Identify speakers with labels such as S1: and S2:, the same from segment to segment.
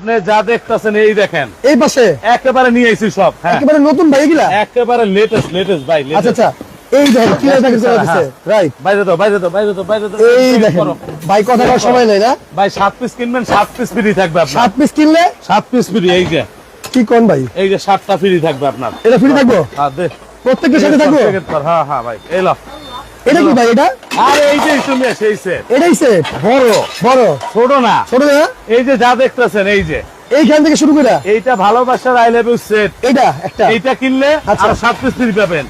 S1: আপনি যা দেখতেছেন এই দেখেন
S2: এই পাশে
S1: একেবারে নিয়ে আইছি সব। হ্যাঁ
S2: একেবারে নতুন ভাই এগুলা
S1: একেবারে লেটেস্ট ভাই।
S2: আচ্ছা আচ্ছা এই দেখেন কি প্যাকেজ করা আছে রাইট
S1: বাইরে দাও
S2: এই দেখেন ভাই কথা কর সময় নেই না
S1: ভাই 7 পিস কিনবেন 7 পিস ফ্রি থাকবে আপনার
S2: 7 পিস কিনলে
S1: 7 পিস ফ্রি। এই যে
S2: কি কোন ভাই
S1: এই যে 7টা ফ্রি থাকবে আপনার।
S2: এটা ফ্রি থাকবো
S1: হ্যাঁ দে
S2: প্রত্যেকটার সাথে থাকবো
S1: হ্যাঁ ভাই এই লাও।
S2: এটা কি ভাই এটা
S1: আরে এই যে তুমি সেই সেট
S2: এটাই সেট
S1: বড়
S2: বড়
S1: ছোট না
S2: ছোট না
S1: এই যে যা দেখতেছেন এই যে
S2: এইখান থেকে শুরু করে
S1: এইটা ভালোবাসার আই লাভ ইউ সেট
S2: এটা একটা
S1: এইটা কিনলে
S2: আচ্ছা।
S1: আর 7 পিস ফ্রি পাবেন।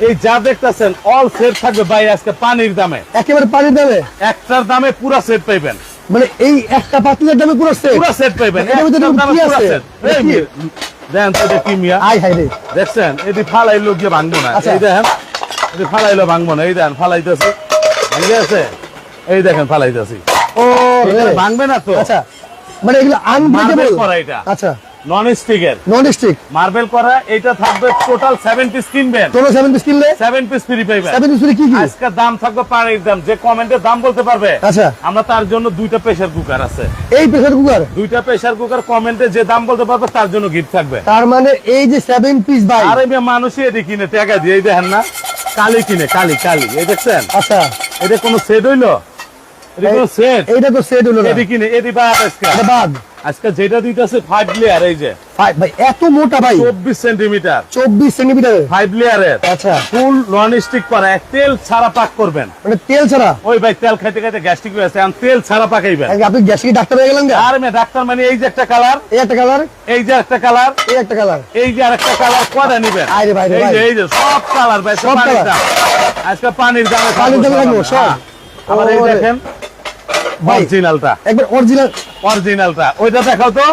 S1: এই যা দেখতেছেন অল সেট থাকবে ভাই আজকে পানির দামে।
S2: একেবারে পানির দামে
S1: একটার দামে পুরো সেট পাইবেন।
S2: মানে এই একটা পাতিলের দামে পুরো সেট
S1: পুরো সেট পাইবেন।
S2: এটার ভিতরে
S1: একটার দামে
S2: কি
S1: পুরো
S2: আছে?
S1: সেট।
S2: এটা কি?
S1: দেন তো এটা কি মিয়া
S2: আই হাই রে
S1: দেখছেন এটি ফালাইলো গিয়ে ভাঙবো না।
S2: আচ্ছা।
S1: এই দেখেন এটি ফালাইলো ভাঙবো না। এই দেখেন ফালাইতেছি ভেঙে আছে। এই দেখেন ফালাইতেছি
S2: ও রে
S1: ভাঙবে না তো।
S2: আচ্ছা মানে এগুলো আনব্রেকেবল
S1: মার্বেল করা এটা
S2: আচ্ছা
S1: নন স্টিকের
S2: নন স্টিক
S1: মার্বেল করা। এটা থাকবে টোটাল 7 পিস কিনবেন
S2: তোমরা 7 পিস কিনলে
S1: 7 পিস ফ্রি পাইবেন।
S2: 7 পিস কি কি
S1: আজকে দাম থাকবে পানির দাম। যে কমেন্টে দাম বলতে পারবে
S2: আচ্ছা
S1: আমরা তার জন্য 2টা প্রেসার কুকার আছে।
S2: এই প্রেসার কুকার
S1: 2টা প্রেসার কুকার কমেন্টে যে দাম বলতে পারবে তার জন্য গিফট থাকবে।
S2: তার মানে এই যে 7 পিস ভাই
S1: আরে মেয়ে মানুষই এটি কিনে টাকা দিয়ে। এই দেখেন না কালি কিনে কালি এই দেখছেন
S2: আচ্ছা
S1: এটা কোনো সেট হইলো? এটা কোনো সেট?
S2: এইটা তো সেট হলো না
S1: এটি কিনে এটি বাদ আজকে।
S2: এটা বাদ
S1: আজকে যেটা দিতেছে 5 লেয়ার এই যে
S2: ভাই এত মোটা ভাই
S1: 24 সেন্টিমিটার
S2: 24 সেন্টিমিটার
S1: 5 লেয়ারের
S2: আচ্ছা
S1: ফুল নন স্টিক করা তেল ছাড়া পাক করবেন।
S2: মানে তেল ছাড়া
S1: ওই ভাই তেল খাইতে খাইতে গ্যাস্ট্রিক হয়ে আছে তেল ছাড়া পাকাইবেন।
S2: আপনি গ্যাস কি ডাক্তার হয়ে গেলেন গা?
S1: আর মে ডাক্তার মানে এই যে একটা কালার
S2: এই একটা কালার
S1: এই যে একটা কালার
S2: এই একটা কালার
S1: এই যে আরেকটা কালার কয়টা নিবেন?
S2: আরে ভাই রে
S1: এই
S2: ভাই
S1: যে সব কালার ভাই
S2: সব
S1: পানির
S2: colour।
S1: দাম। আজকে পানির দামে
S2: পানির দামে রাখবো সব
S1: হ্যাঁ। আবার এই
S2: ওরে।
S1: দেখেন
S2: ভাই
S1: অরিজিনালটা
S2: একবার
S1: অরিজিনালটা ওইটা দেখাও তো।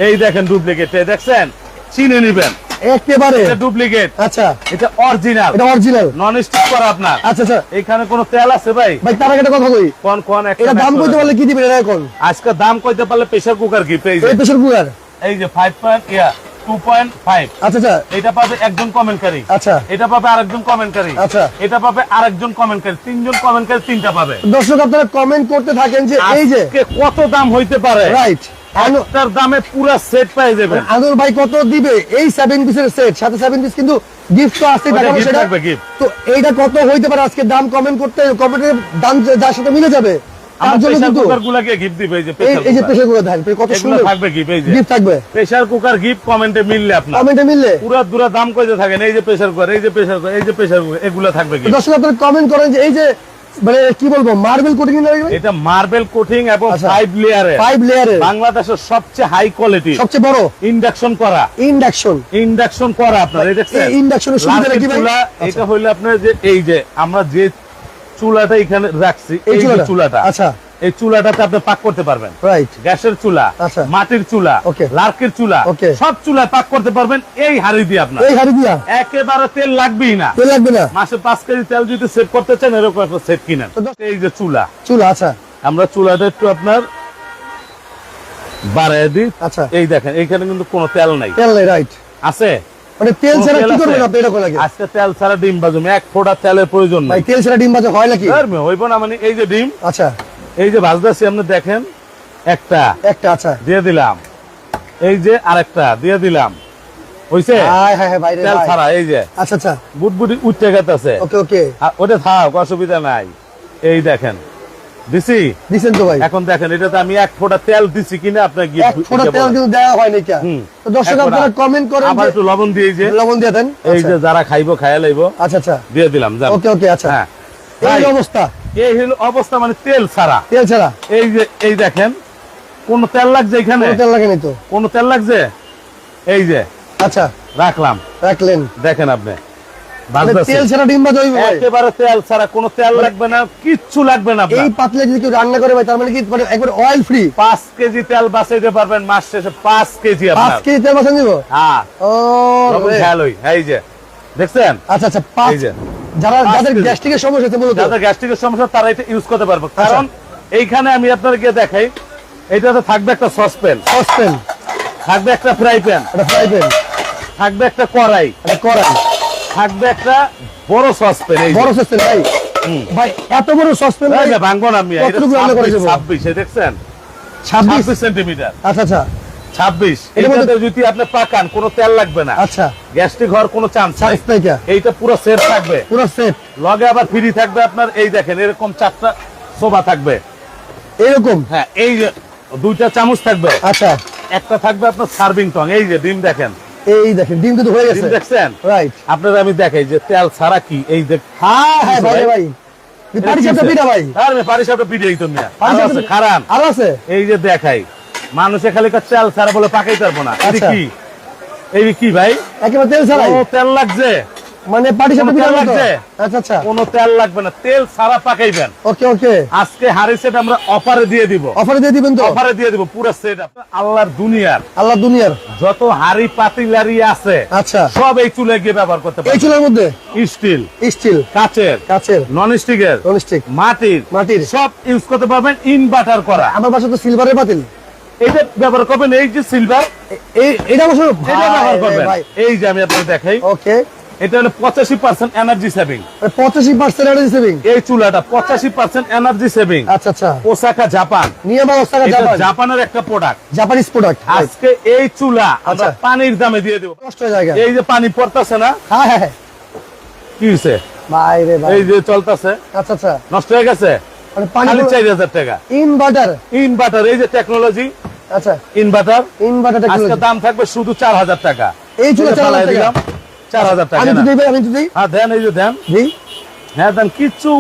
S1: এই দেখেন ডুপ্লিকেট দেখছেন চিনে নিবেন
S2: একেবারে
S1: এটা ডুপ্লিকেট
S2: আচ্ছা
S1: এটা অরিজিনাল
S2: এটা অরিজিনাল
S1: নন স্টিক করা আপনার।
S2: আচ্ছা আচ্ছা
S1: এখানে কোনো তেল আছে ভাই?
S2: ভাই তার আগে একটা কথা কই
S1: কোন একটা
S2: এটা দাম কইতে পারলে কি দিবেন এটা এখন
S1: আজকে দাম কইতে পারলে প্রেসার কুকার গিফট এই যে
S2: এই প্রেসার কুকার
S1: এই যে 2.5
S2: আচ্ছা আচ্ছা
S1: এটা পাবে একজন কমেন্টকারী
S2: আচ্ছা
S1: এটা পাবে আরেকজন কমেন্টকারী
S2: আচ্ছা।
S1: এটা পাবে আরেকজন কমেন্টকারী তিনজন কমেন্টকারী তিনটা পাবে।
S2: দর্শক আপনারা কমেন্ট করতে থাকেন যে এই যে
S1: আজকে কত দাম হইতে পারে
S2: রাইট
S1: একটার দামে পুরো সেট পেয়ে যাবেন।
S2: আদর ভাই কত দিবে এই 7 পিসের সেট সাথে 7 পিস কিন্তু গিফট তো আছে
S1: ওটা
S2: দেখাবো
S1: gift
S2: সেটা
S1: থাকবে, gift।
S2: তো এইটা কত হইতে পারে আজকে দাম কমেন্ট করতে কমেন্টের দাম যার সাথে মিলে যাবে তার
S1: আমরা
S2: জন্য
S1: প্রেসার
S2: কিন্তু
S1: কুকার গুলাকে গিফট দিবে এই যে
S2: এই যে প্রেসার কুকার দেখেন কত
S1: এগুলো
S2: সুন্দর
S1: থাকবে গিফট এই যে
S2: গিফট থাকবে
S1: প্রেসার কুকার গিফট কমেন্টে মিললে আপনার
S2: কমেন্টে মিললে
S1: পুরো দুরা দাম কইতে থাকেন এই যে প্রেসার কুকার এই যে প্রেসার কুকার এই যে প্রেসার কুকার এগুলো থাকবে গিফট।
S2: দর্শক আপনারা কমেন্ট করেন যে এই যে মানে কি বলবো মার্বেল কোটিং না
S1: এটা মার্বেল কোটিং এবং
S2: আচ্ছা।
S1: 5 লেয়ারের
S2: 5 লেয়ারের
S1: বাংলাদেশের সবচেয়ে হাই কোয়ালিটি
S2: সবচেয়ে বড়
S1: ইন্ডাকশন করা আপনার এই দেখছেন
S2: এই ইন্ডাকশনের সুবিধাটা কি ভাই
S1: চুলা এটা হইলো আপনার যে এই যে আমরা যে চুলাটা এখানে রাখছি
S2: এই
S1: এই যে চুলাটা
S2: আচ্ছা
S1: এই চুলাটাতে আপনি পাক করতে পারবেন।
S2: রাইট
S1: গ্যাসের চুলা
S2: আচ্ছা।
S1: মাটির চুলা
S2: Okay.
S1: লার্কের চুলা
S2: Okay.
S1: সব চুলায় পাক করতে পারবেন এই হাড়ি দিয়ে আপনার
S2: এই হাড়ি দিয়া
S1: একেবারে তেল লাগবেই না।
S2: তেল লাগবে না
S1: মাসে 5 কেজি তেল যদি সেভ করতে চান এরকম একটা সেট কিনেন। এই যে চুলা
S2: চুলা আচ্ছা
S1: আমরা চুলাটা একটু আপনার বাড়ায় দিই
S2: আচ্ছা
S1: এই দেখেন এইখানে কিন্তু কোনো তেল নাই
S2: তেল নাই রাইট
S1: আছে
S2: মানে তেল
S1: কোনো
S2: ছাড়া
S1: তেল
S2: কি
S1: আছে?
S2: করবেন আপনি এটা কোন লাগে
S1: আজকে তেল ছাড়া ডিম বাজুম এক ফোঁটা তেলের প্রয়োজন
S2: ভাই
S1: নাই।
S2: তেল ছাড়া ডিম ভাজা হয় নাকি
S1: হইব না মানে এই যে ডিম
S2: আচ্ছা
S1: এই যে ভাজতেছি আপনি দেখেন একটা
S2: একটা আচ্ছা
S1: দিয়ে দিলাম এই যে আরেকটা দিয়ে দিলাম হইছে
S2: হাই হাই হাই ভাই রে
S1: তেল
S2: ভাই
S1: ছাড়া এই যে
S2: আচ্ছা আচ্ছা
S1: বুটবুটি উঠতে গেছে
S2: ওকে ওকে
S1: ওটা থাক অসুবিধা নাই। এই দেখেন দিছি
S2: দিছেন তো ভাই
S1: এখন দেখেন এটাতে আমি এক ফোঁটা তেল দিছি কিনা আপনার
S2: এক
S1: গিফট
S2: ফোঁটা তেল কিন্তু দেওয়া হয় নাকি তো দর্শক
S1: এক
S2: আপনারা
S1: ফোঁটা।
S2: কমেন্ট করেন
S1: আবার
S2: যে
S1: একটু লবণ দিয়ে এই যে
S2: লবণ দিয়ে দেন
S1: এই যে যারা খাইবো খাইয়া লাইবো
S2: আচ্ছা আচ্ছা
S1: দিয়ে দিলাম জান।
S2: ওকে ওকে আচ্ছা
S1: হ্যাঁ
S2: এই
S1: ভাই,
S2: অবস্থা
S1: এই হলো অবস্থা মানে তেল ছাড়া
S2: তেল ছাড়া
S1: এই যে এই দেখেন কোন তেল লাগছে এখানে
S2: কোনো তেল লাগে নাই তো
S1: কোন তেল লাগছে এই যে
S2: আচ্ছা
S1: রাখলাম
S2: রাখলেন
S1: দেখেন আপনি
S2: মানে
S1: ভাজতেছি।
S2: তেল ছাড়া ডিম ভাজা হইবে ভাই
S1: একেবারে তেল ছাড়া কোনো তেল লাগবে না কিচ্ছু লাগবে না আপনার।
S2: এই পাতলে যদি কেউ রান্না করে ভাই তার মানে কি মানে একবার অয়েল ফ্রি
S1: 5 কেজি তেল বাঁচাইতে পারবেন মাস শেষে 5 কেজি
S2: 5
S1: আপনার
S2: কেজি তেল বাঁচান দিব
S1: হ্যাঁ
S2: ও
S1: লবণ
S2: রে।
S1: খেয়াল হই এই যে দেখছেন
S2: আচ্ছা আচ্ছা
S1: এই
S2: 5
S1: যে
S2: যারা
S1: 5
S2: যাদের
S1: কেজি।
S2: গ্যাস্ট্রিকের সমস্যা আছে মূলত
S1: যাদের গ্যাস্ট্রিকের সমস্যা তারা এটা ইউজ করতে পারবে কারণ এইখানে আমি আপনাদেরকে দেখাই এইটাতে থাকবে একটা সসপ্যান
S2: সসপ্যান
S1: থাকবে একটা ফ্রাই প্যান
S2: এটা ফ্রাই প্যান
S1: থাকবে একটা কড়াই
S2: এটা কড়াই
S1: থাকবে একটা বড় সসপ্যান এই যে।
S2: বড় সসপ্যান ভাই ভাই এত বড় সসপ্যান ভাই
S1: এই যে ভাঙবো না আমি এটা
S2: কতটুকু রান্না করে দেবো?
S1: 26 দেখছেন
S2: 26
S1: 26 সেন্টিমিটার
S2: আচ্ছা আচ্ছা
S1: 26
S2: এটার মধ্যে-
S1: এটাতে যদি আপনি পাকান কোনো তেল লাগবে না,
S2: আচ্ছা
S1: গ্যাস্ট্রিক হওয়ার কোনো চান্স নাই।
S2: সাইজ নাই কা
S1: এইটা পুরো সেট থাকবে,
S2: পুরো সেট
S1: লগে আবার ফ্রি থাকবে আপনার। এই দেখেন এরকম 4টা সোফা থাকবে।
S2: এরকম।
S1: হ্যাঁ, এই যে 2টা চামচ থাকবে,
S2: আচ্ছা
S1: একটা থাকবে আপনার সার্ভিং টং। এই যে ডিম দেখেন,
S2: এই দেখেন ডিম কিন্তু হয়ে
S1: ডিম
S2: গেছে।
S1: দেখছেন?
S2: রাইট।
S1: আপনার আমি দেখাই যে তেল ছাড়া কি। এই দেখ,
S2: হ্যাঁ হ্যাঁ ভাই ভাই পাটিসাপটা পিঠা ভাই।
S1: আর পারিসাপটা পিঠেই তো মিয়া। আর
S2: পাটিসাপটা
S1: আছে
S2: পিঠা-
S1: খারান।
S2: আরো আছে।
S1: এই যে দেখাই, মানুষে খালি কয় তেল ছাড়া বলে পাকাই পারবো না। এই
S2: আচ্ছা।
S1: কি, এই কি ভাই,
S2: একেবারে তেল ছাড়াই,
S1: কোনো তেল লাগছে?
S2: মানে পাটিসাপটা
S1: কোনো
S2: পিঠা
S1: তেল
S2: লাগছে।
S1: লাগছে?
S2: আচ্ছা আচ্ছা
S1: কোনো তেল লাগবে না, তেল ছাড়া পাকাইবেন।
S2: ওকে ওকে।
S1: আজকে হাড়ি সেট আমরা অফারে দিয়ে দিব,
S2: অফারে দিয়ে দিবেন তো?
S1: অফারে দিয়ে দিব পুরো সেট। আল্লাহর দুনিয়ার
S2: আল্লাহ দুনিয়ার
S1: যত হাড়ি পাতিলারি আছে
S2: আচ্ছা
S1: সব এই চুলে গিয়ে ব্যবহার করতে
S2: এই
S1: পারবেন।
S2: চুলার মধ্যে
S1: স্টিল,
S2: স্টিল,
S1: কাচের,
S2: কাচের,
S1: নন স্টিকের,
S2: ননস্টিক,
S1: মাটির
S2: মাটির
S1: সব ইউজ করতে পারবেন। ইনভার্টার করা,
S2: আমার বাসা তো সিলভারের পাতিল।
S1: এটা ব্যবহার করবেন। এই যে সিলভার,
S2: এটা অবশ্য
S1: এটা ব্যবহার করবেন।
S2: ভাই
S1: এই যে আমি আপনাকে দেখাই,
S2: ওকে
S1: এটা হলো 85% এনার্জি সেভিং।
S2: 85% energy saving.
S1: এই চুলাটা 85% এনার্জি সেভিং।
S2: আচ্ছা আচ্ছা
S1: ওসাকা জাপান,
S2: নিয়ম অবস্থা
S1: এটা
S2: জাপান,
S1: জাপানের একটা প্রোডাক্ট।
S2: Japanese product.
S1: আজকে এই চুলা আমরা
S2: আচ্ছা।
S1: পানির দামে দিয়ে দেবো।
S2: কষ্ট হয়ে জায়গা।
S1: এই যে পানি পড়তেছে না,
S2: হ্যাঁ হ্যাঁ হ্যাঁ।
S1: কি হয়েছে?
S2: ভাই রে ভাই।
S1: এই যে চলতেছে,
S2: আচ্ছা আচ্ছা
S1: নষ্ট হয়ে গেছে
S2: মানে পানি
S1: খালি 4000 টাকা।
S2: ইনভার্টার।
S1: ইনভার্টার, এই যে টেকনোলজি
S2: আচ্ছা
S1: ইনভার্টার,
S2: ইনভার্টার
S1: আজকে
S2: টেকনোলজি।
S1: দাম থাকবে শুধু 4000 টাকা।
S2: এই চুলা
S1: এই যে
S2: 4000
S1: ফালাই
S2: টাকা।
S1: দিলাম, 4000 টাকা
S2: আমি
S1: না।
S2: তো দেই ভাই, আমি তো দেই।
S1: হ্যাঁ দেন, এই যে দেন,
S2: দেই।
S1: হ্যাঁ দেন, কিচ্ছু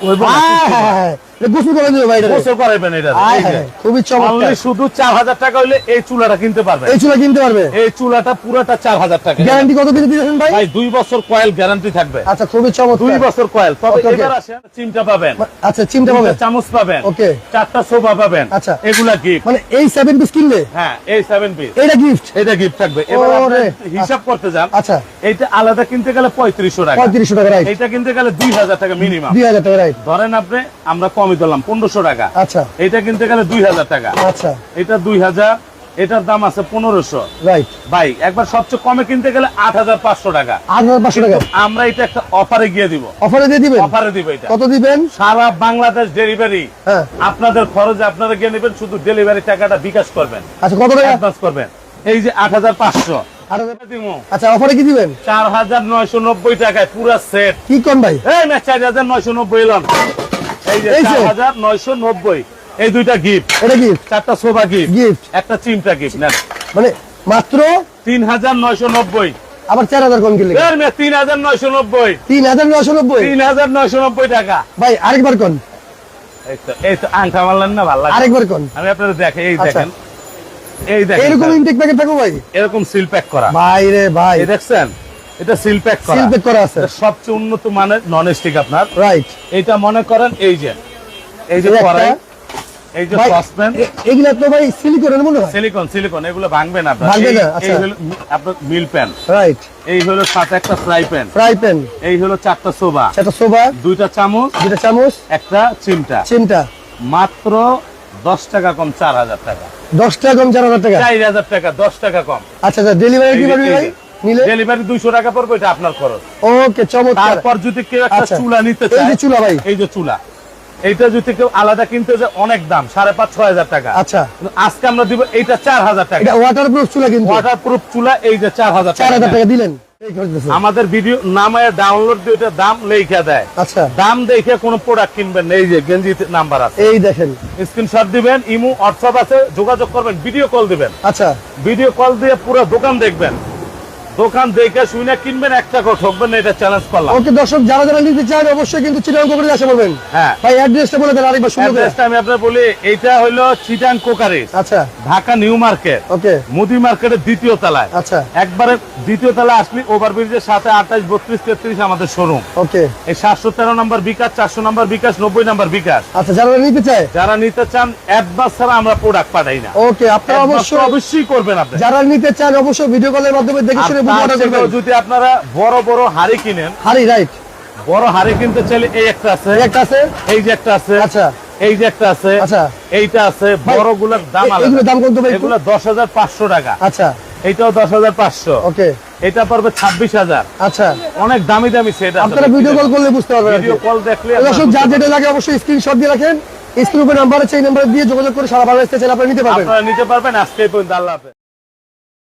S1: হইব না,
S2: হ্যাঁ
S1: কিচ্ছু না।
S2: হ্যাঁ হ্যাঁ। এটা গোসল করে দিও ভাই এটা।
S1: গোসল করাইবেন এটা।
S2: আয়
S1: এই যে,
S2: হ্যাঁ খুবই
S1: only
S2: চমৎকার।
S1: শুধু 4000 টাকা হইলে এই চুলাটা কিনতে পারবেন।
S2: এই চুলা কিনতে পারবে।
S1: এই চুলাটা পুরোটা 4000 টাকা।
S2: গ্যারান্টি কত দিন দিয়েছেন ভাই?
S1: ভাই 2 বছর কয়েল গ্যারান্টি থাকবে।
S2: আচ্ছা খুবই
S1: 2
S2: চমৎকার।
S1: বছর কয়েল। তবে
S2: Okay, okay.
S1: এবার আসেন, চিমটা পাবেন,
S2: আচ্ছা চিমটা পাবে।
S1: 2টা চামচ পাবেন,
S2: ওকে
S1: 4টা সোফা পাবেন।
S2: আচ্ছা।
S1: এগুলা গিফট।
S2: মানে এই 7 পিস কিনলে
S1: হ্যাঁ, এই 7 পিস
S2: এটা গিফট।
S1: এটা গিফট থাকবে। এবার
S2: ওরে।
S1: আপনি হিসাব করতে যান,
S2: আচ্ছা
S1: এইটা আলাদা কিনতে গেলে 3500 টাকা,
S2: 3500 টাকা রাইট।
S1: এইটা কিনতে গেলে 2000 টাকা মিনিমাম।
S2: 2000 টাকা রাইট।
S1: ধরেন আপনি, আমরা কমই দিলাম 1500 টাকা।
S2: আচ্ছা
S1: এইটা কিনতে গেলে 2000 টাকা,
S2: আচ্ছা
S1: এটা 2000, এটার দাম আছে 1500।
S2: রাইট।
S1: ভাই একবার সবচেয়ে কমে কিনতে গেলে 8500 টাকা।
S2: 8500 টাকা
S1: কিন্তু আমরা এটা একটা অফারে গিয়ে দিব,
S2: অফারে দিয়ে দিবেন।
S1: অফারে দিব। এটা
S2: কত দিবেন?
S1: সারা বাংলাদেশ ডেলিভারি।
S2: হ্যাঁ
S1: আপনাদের খরচে আপনারা গিয়ে নেবেন, শুধু ডেলিভারি টাকাটা বিকাশ করবেন,
S2: আচ্ছা কত টাকা?
S1: অ্যাডভান্স করবেন। এই যে 8500
S2: আচ্ছা অফারে কি দিবেন?
S1: 4990 টাকায় পুরা সেট।
S2: কি কোন ভাই?
S1: এই না 4990 এলাম। এই যে
S2: এই যে।
S1: 4990, এই দুইটা গিফট,
S2: এটা কি
S1: 4টা সোফা গিফট,
S2: গিফট?
S1: একটা চিমটা গিফট নেন।
S2: মানে মাত্র
S1: 3990।
S2: আবার 4000 কোন কিনলে?
S1: এর মে 3990,
S2: 3990।
S1: 3990 টাকা।
S2: ভাই আরেকবার কোন,
S1: এই তো আংটা মারলেন না, ভালো লাগে।
S2: আরেকবার কোন।
S1: আমি আপনাদের দেখে, এই
S2: আচ্ছা।
S1: দেখেন, এই দেখেন
S2: এরকম
S1: স্যার,
S2: ইনটেক প্যাকেট থাকো ভাই?
S1: এরকম সিল প্যাক করা।
S2: ভাই রে ভাই
S1: এই দেখছেন, এটা সিল প্যাক করা,
S2: সিল প্যাক করা আছে।
S1: এটা সবচেয়ে উন্নত মানের নন স্টিক আপনার।
S2: রাইট।
S1: এটা মনে করেন এই যে
S2: এই একটা।
S1: কড়াই, এই যে
S2: ভাই
S1: সসপ্যান,
S2: এগুলা তো ভাই সিলিকনের মনে হয়।
S1: সিলিকন এগুলো ভাঙবে না আপনার।
S2: ভাঙবে না,
S1: এই
S2: আচ্ছা।
S1: হলো আপনার মিল প্যান,
S2: রাইট।
S1: এই হলো সাথে একটা ফ্রাই প্যান,
S2: ফ্রাই প্যান,
S1: এই হলো 4টা সোবা,
S2: একটা সোবা,
S1: 2টা চামচ,
S2: 2টা চামচ,
S1: একটা চিমটা।
S2: চিমটা।
S1: মাত্র 10 টাকা কম, 4000 টাকা।
S2: 10 টাকা কম 4000 টাকা।
S1: 4000 টাকা, 10 টাকা কম।
S2: আচ্ছা আচ্ছা ডেলিভারি কি পারবি ভাই নিলে?
S1: ডেলিভারি 200 টাকা পড়বে, এটা আপনার খরচ।
S2: ওকে চমৎকার।
S1: তারপর যদি কেউ একটা
S2: আচ্ছা।
S1: চুলা নিতে
S2: এই
S1: চায়,
S2: যে চুলা ভাই।
S1: এই যে চুলা, এইটা যদি কেউ আলাদা কিনতে যায় অনেক দাম, 5,500-6,000 টাকা।
S2: আচ্ছা
S1: কিন্তু আজকে আমরা দিব এইটা 4000 টাকা।
S2: এটা ওয়াটারপ্রুফ চুলা কিন্তু।
S1: ওয়াটারপ্রুফ চুলা, এই যে 4000
S2: 4000
S1: টাকা।
S2: টাকা দিলেন। এই করতেছে।
S1: আমাদের ভিডিও নামায় ডাউনলোড দিয়ে এটা দাম লেখা দেয়।
S2: আচ্ছা
S1: দাম দেখে কোনো প্রোডাক্ট কিনবেন না। এই যে গেঞ্জি নাম্বার আছে,
S2: এই দেখেন।
S1: স্ক্রিনশট দিবেন, ইমো হোয়াটসঅ্যাপ আছে, যোগাযোগ করবেন, ভিডিও কল দিবেন।
S2: আচ্ছা
S1: ভিডিও কল দিয়ে পুরো দোকান দেখবেন, দোকান দেখে শুনে কিনবেন, 1 টাকাও ঠকবেন না, এটা চ্যালেঞ্জ করলাম।
S2: ওকে দর্শক যারা যারা নিতে চান অবশ্যই কিন্তু চিটাগাং কোকারিজ আসে বলবেন।
S1: হ্যাঁ,
S2: ভাই অ্যাড্রেসটা বলে দেন আরেকবার সুন্দর করে।
S1: অ্যাড্রেসটা আমি আপনার বলি, এইটা হলো চিটাং কোকারিজ,
S2: আচ্ছা
S1: ঢাকা নিউ মার্কেট,
S2: ওকে
S1: মুদি মার্কেটের 2য় তলায়।
S2: আচ্ছা
S1: একবারে 2য় তলায় আসলে ওভারব্রিজের সাথে 28, 32, 33 আমাদের শোরুম।
S2: ওকে
S1: এই 713 নম্বর বিকাশ, 400 নম্বর বিকাশ, 90 নম্বর বিকাশ।
S2: আচ্ছা যারা নিতে চায়
S1: যারা নিতে চান অ্যাডভান্স ছাড়া আমরা প্রোডাক্ট পাঠাই না।
S2: ওকে আপনারা
S1: অবশ্যই
S2: অবশ্যই
S1: অবশ্যই করবেন আপনি।
S2: যারা নিতে চান অবশ্যই ভিডিও কলের মাধ্যমে দেখে শুনে বুক
S1: তার
S2: অর্ডার
S1: থেকেও
S2: করবেন।
S1: যদি আপনারা বড় বড় হাড়ি কিনেন,
S2: হারি রাইট।
S1: বড় হাড়ি কিনতে চাইলে এই একটা আছে,
S2: একটা আছে।
S1: এই যে একটা আছে,
S2: আচ্ছা
S1: এই যে একটা আছে,
S2: আচ্ছা
S1: এইটা আছে।
S2: ভাই,
S1: বড়গুলোর দাম
S2: এগুলোর
S1: আলাদা,
S2: দাম কত ভাই?
S1: এগুলো 10,500 টাকা।
S2: আচ্ছা
S1: এইটাও 10,500।
S2: ওকে
S1: এটা পড়বে 26,000।
S2: আচ্ছা
S1: অনেক দামি দামি সেট আছে।
S2: আপনারা ভিডিও কল করলে বুঝতে পারবেন।
S1: ভিডিও কল দেখলে
S2: দর্শক যার যেটা লাগে অবশ্যই স্ক্রিনশট দিয়ে রাখেন, স্ক্রিন উপরে নাম্বার আছে, এই নাম্বারে দিয়ে যোগাযোগ করে সারা বাংলাদেশ থেকে আপনারা নিতে পারবেন।
S1: আপনারা নিতে পারবেন। আজকে এই পর্যন্ত, আল্লাহ হাফেজ।